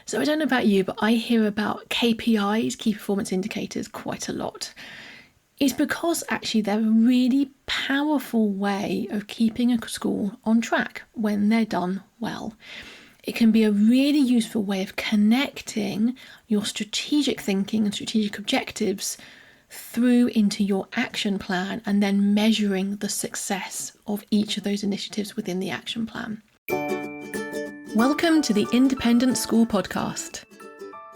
So I don't know about you, but I hear about KPIs, key performance indicators, quite a lot. It's because actually they're a really powerful way of keeping a school on track when they're done well. It can be a really useful way of connecting your strategic thinking and strategic objectives through into your action plan and then measuring the success of each of those initiatives within the action plan. Welcome to the Independent School Podcast.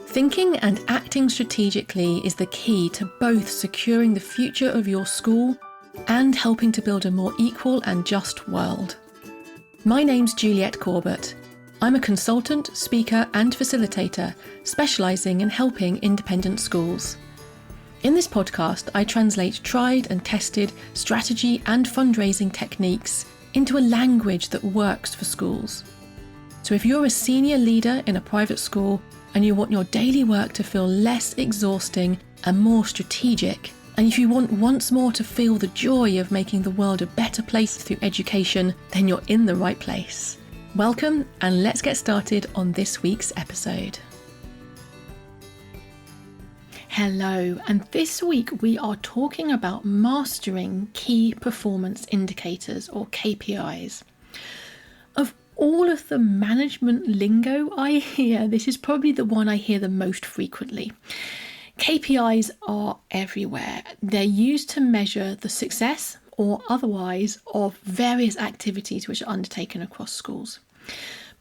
Thinking and acting strategically is the key to both securing the future of your school and helping to build a more equal and just world. My name's Juliette Corbett. I'm a consultant, speaker and facilitator specialising in helping independent schools. In this podcast, I translate tried and tested strategy and fundraising techniques into a language that works for schools. So if you're a senior leader in a private school and you want your daily work to feel less exhausting and more strategic, and if you want once more to feel the joy of making the world a better place through education, then you're in the right place. Welcome, and let's get started on this week's episode. Hello, and this week we are talking about mastering key performance indicators, or KPIs. Of all of the management lingo I hear, this is probably the one I hear the most frequently. KPIs are everywhere. They're used to measure the success or otherwise of various activities which are undertaken across schools.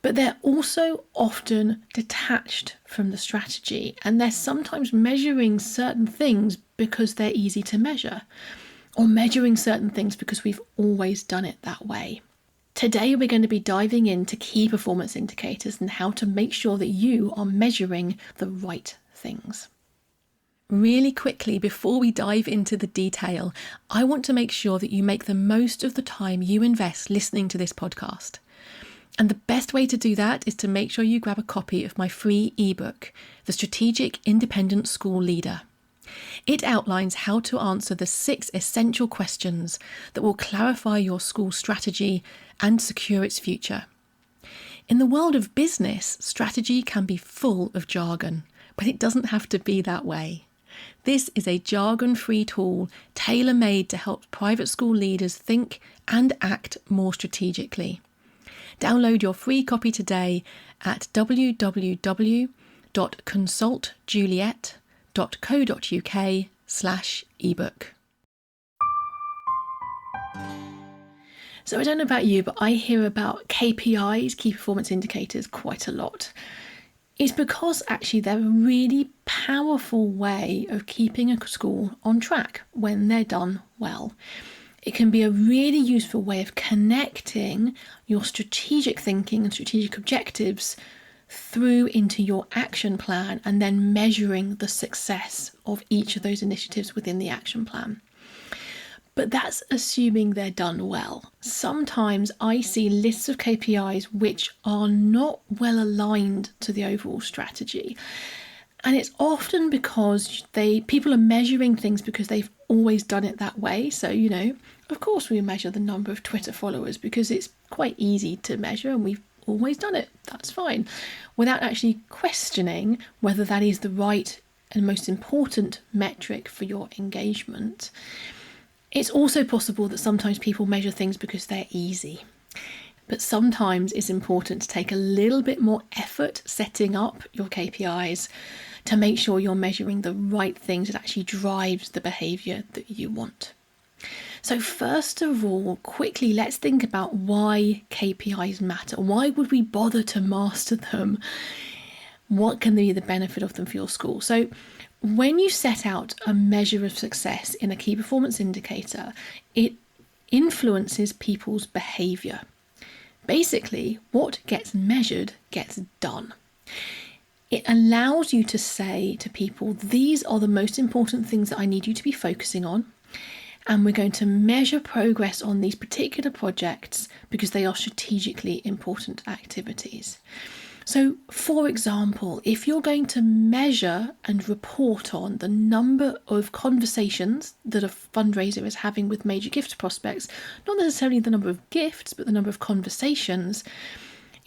But they're also often detached from the strategy, and they're sometimes measuring certain things because they're easy to measure, or measuring certain things because we've always done it that way. Today we're going to be diving into key performance indicators and how to make sure that you are measuring the right things. Really quickly, before we dive into the detail, I want to make sure that you make the most of the time you invest listening to this podcast. And the best way to do that is to make sure you grab a copy of my free ebook, The Strategic Independent School Leader. It outlines how to answer the 6 essential questions that will clarify your school strategy and secure its future. In the world of business, strategy can be full of jargon, but it doesn't have to be that way. This is a jargon-free tool tailor-made to help private school leaders think and act more strategically. Download your free copy today at www.consultjuliette.co.uk/ebook. So I don't know about you, but I hear about KPIs, key performance indicators, quite a lot. It's because actually they're a really powerful way of keeping a school on track when they're done well. It can be a really useful way of connecting your strategic thinking and strategic objectives through into your action plan and then measuring the success of each of those initiatives within the action plan. But that's assuming they're done well. Sometimes I see lists of KPIs which are not well aligned to the overall strategy. And it's often because people are measuring things because they've always done it that way. So, of course we measure the number of Twitter followers because it's quite easy to measure and we've always done it. That's fine. Without actually questioning whether that is the right and most important metric for your engagement. It's also possible that sometimes people measure things because they're easy. But sometimes it's important to take a little bit more effort setting up your KPIs to make sure you're measuring the right things that actually drives the behaviour that you want. So first of all, quickly, let's think about why KPIs matter. Why would we bother to master them? What can be the benefit of them for your school? So when you set out a measure of success in a key performance indicator, it influences people's behaviour. Basically, what gets measured gets done. It allows you to say to people, these are the most important things that I need you to be focusing on. And we're going to measure progress on these particular projects because they are strategically important activities. So, for example, if you're going to measure and report on the number of conversations that a fundraiser is having with major gift prospects, not necessarily the number of gifts, but the number of conversations,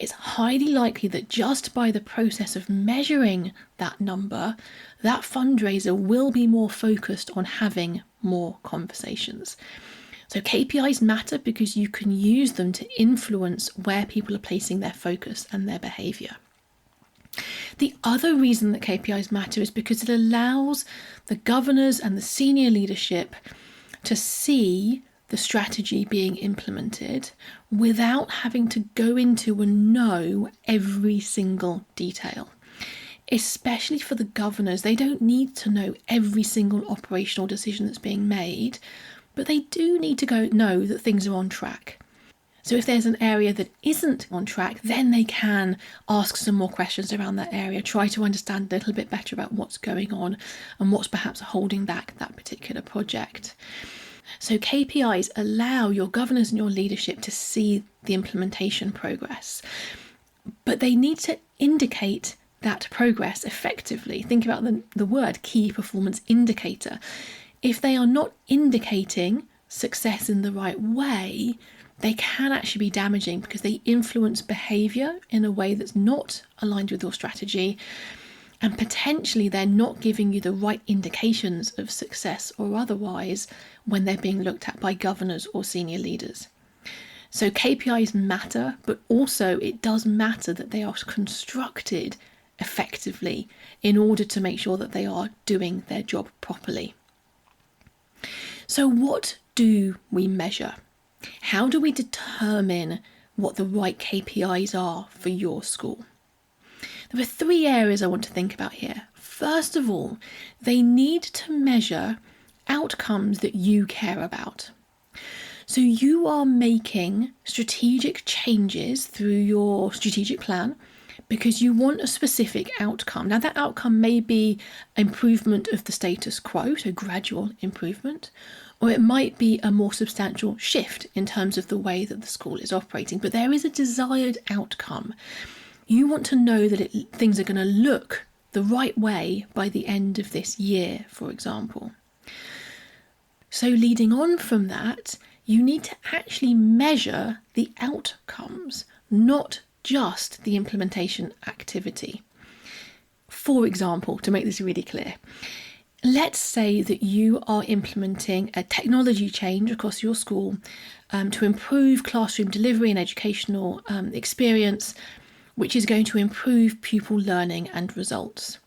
it's highly likely that just by the process of measuring that number, that fundraiser will be more focused on having more conversations. So KPIs matter because you can use them to influence where people are placing their focus and their behaviour. The other reason that KPIs matter is because it allows the governors and the senior leadership to see the strategy being implemented without having to go into and know every single detail. Especially for the governors, they don't need to know every single operational decision that's being made, but they do need to know that things are on track. So if there's an area that isn't on track, then they can ask some more questions around that area, try to understand a little bit better about what's going on and what's perhaps holding back that particular project. So KPIs allow your governors and your leadership to see the implementation progress, but they need to indicate that progress effectively. Think about the word key performance indicator. If they are not indicating success in the right way, they can actually be damaging because they influence behaviour in a way that's not aligned with your strategy, and potentially they're not giving you the right indications of success or otherwise when they're being looked at by governors or senior leaders. So KPIs matter, but also it does matter that they are constructed effectively in order to make sure that they are doing their job properly. So what do we measure? How do we determine what the right KPIs are for your school? There are 3 areas I want to think about here. First of all, they need to measure outcomes that you care about. So you are making strategic changes through your strategic plan because you want a specific outcome. Now that outcome may be improvement of the status quo, so gradual improvement, or it might be a more substantial shift in terms of the way that the school is operating, but there is a desired outcome. You want to know that things are going to look the right way by the end of this year, for example. So leading on from that, you need to actually measure the outcomes, not just the implementation activity. For example, to make this really clear, let's say that you are implementing a technology change across your school to improve classroom delivery and educational experience, which is going to improve pupil learning and results.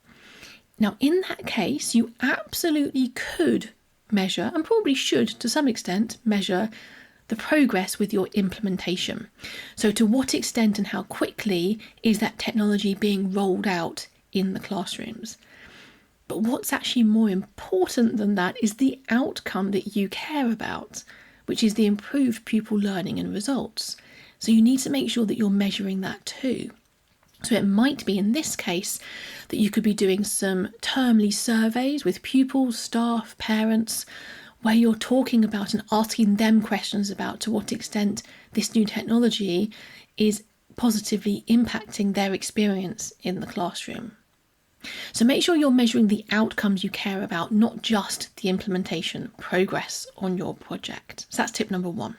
Now, in that case, you absolutely could measure, and probably should to some extent, measure the progress with your implementation. So to what extent and how quickly is that technology being rolled out in the classrooms? But what's actually more important than that is the outcome that you care about, which is the improved pupil learning and results. So you need to make sure that you're measuring that too. So it might be in this case that you could be doing some termly surveys with pupils, staff, parents, where you're talking about and asking them questions about to what extent this new technology is positively impacting their experience in the classroom. So make sure you're measuring the outcomes you care about, not just the implementation progress on your project. So that's tip number 1.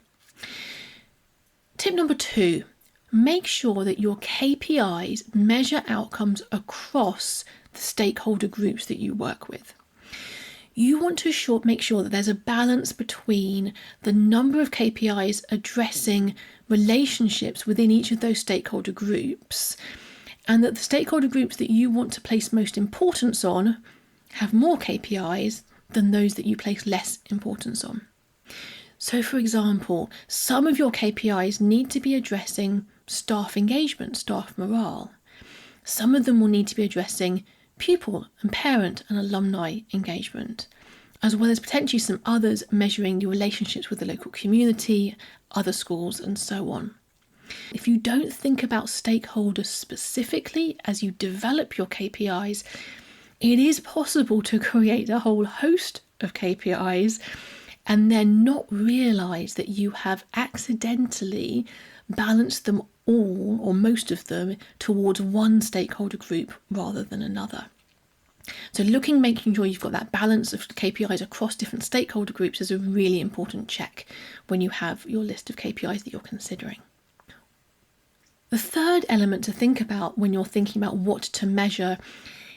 Tip number 2, make sure that your KPIs measure outcomes across the stakeholder groups that you work with. You want to make sure that there's a balance between the number of KPIs addressing relationships within each of those stakeholder groups, and that the stakeholder groups that you want to place most importance on have more KPIs than those that you place less importance on. So, for example, some of your KPIs need to be addressing staff engagement, staff morale. Some of them will need to be addressing pupil and parent and alumni engagement, as well as potentially some others measuring your relationships with the local community, other schools, and so on. If you don't think about stakeholders specifically as you develop your KPIs, it is possible to create a whole host of KPIs and then not realise that you have accidentally balanced them all, or most of them, towards one stakeholder group rather than another. So making sure you've got that balance of KPIs across different stakeholder groups is a really important check when you have your list of KPIs that you're considering. The third element to think about when you're thinking about what to measure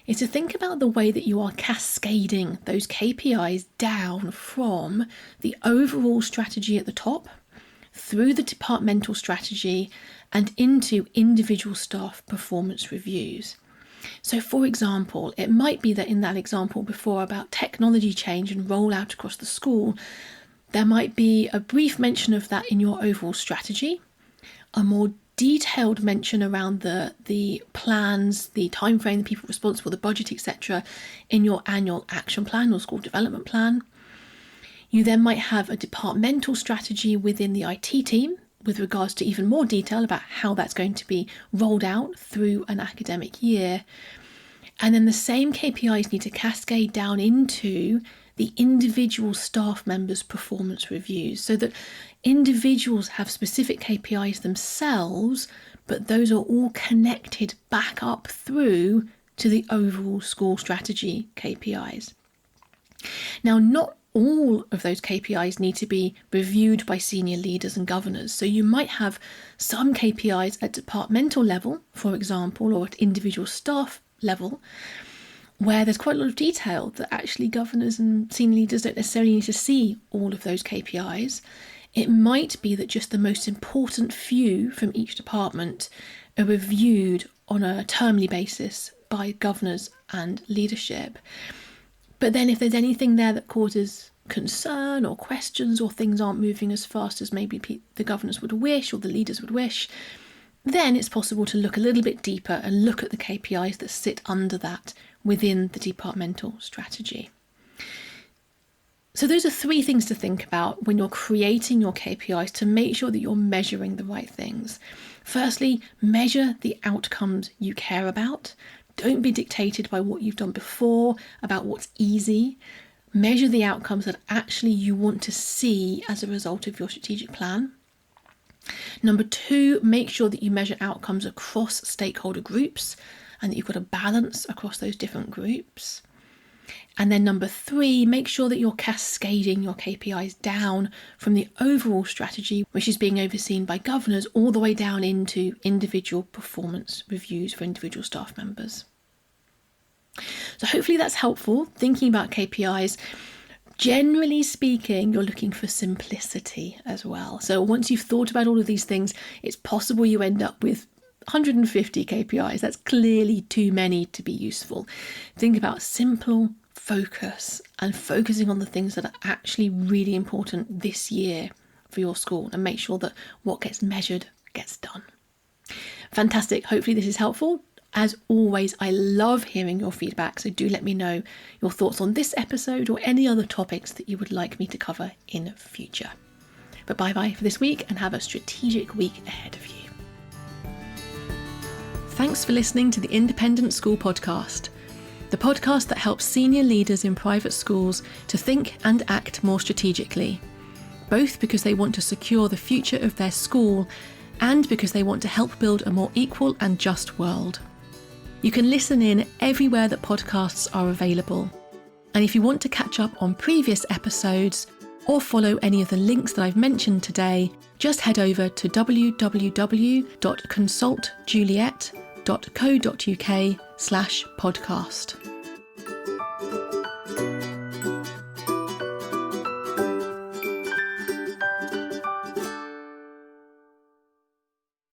is to think about the way that you are cascading those KPIs down from the overall strategy at the top, through the departmental strategy, and into individual staff performance reviews. So for example, it might be that in that example before about technology change and rollout across the school, there might be a brief mention of that in your overall strategy, a more detailed mention around the plans, the timeframe, the people responsible, the budget, etc. in your annual action plan or school development plan. You then might have a departmental strategy within the IT team with regards to even more detail about how that's going to be rolled out through an academic year. And then the same KPIs need to cascade down into the individual staff members' performance reviews so that individuals have specific KPIs themselves, but those are all connected back up through to the overall school strategy KPIs. Now, not all of those KPIs need to be reviewed by senior leaders and governors. So you might have some KPIs at departmental level, for example, or at individual staff level, where there's quite a lot of detail that actually governors and senior leaders don't necessarily need to see all of those KPIs. It might be that just the most important few from each department are reviewed on a termly basis by governors and leadership. But then if there's anything there that causes concern or questions or things aren't moving as fast as maybe the governors would wish or the leaders would wish, then it's possible to look a little bit deeper and look at the KPIs that sit under that within the departmental strategy. So those are three things to think about when you're creating your KPIs to make sure that you're measuring the right things. Firstly, measure the outcomes you care about. Don't be dictated by what you've done before, about what's easy. Measure the outcomes that actually you want to see as a result of your strategic plan. Number 2, make sure that you measure outcomes across stakeholder groups and that you've got a balance across those different groups. And then number 3, make sure that you're cascading your KPIs down from the overall strategy, which is being overseen by governors, all the way down into individual performance reviews for individual staff members. So hopefully that's helpful, thinking about KPIs. Generally speaking, you're looking for simplicity as well. So once you've thought about all of these things, it's possible you end up with 150 KPIs. That's clearly too many to be useful. Think about simple focus and focusing on the things that are actually really important this year for your school, and make sure that what gets measured gets done. Fantastic. Hopefully this is helpful. As always, I love hearing your feedback, so do let me know your thoughts on this episode or any other topics that you would like me to cover in future. But bye-bye for this week and have a strategic week ahead of you. Thanks for listening to the Independent School Podcast, the podcast that helps senior leaders in private schools to think and act more strategically, both because they want to secure the future of their school and because they want to help build a more equal and just world. You can listen in everywhere that podcasts are available. And if you want to catch up on previous episodes or follow any of the links that I've mentioned today, just head over to www.consultjuliet.co.uk/podcast.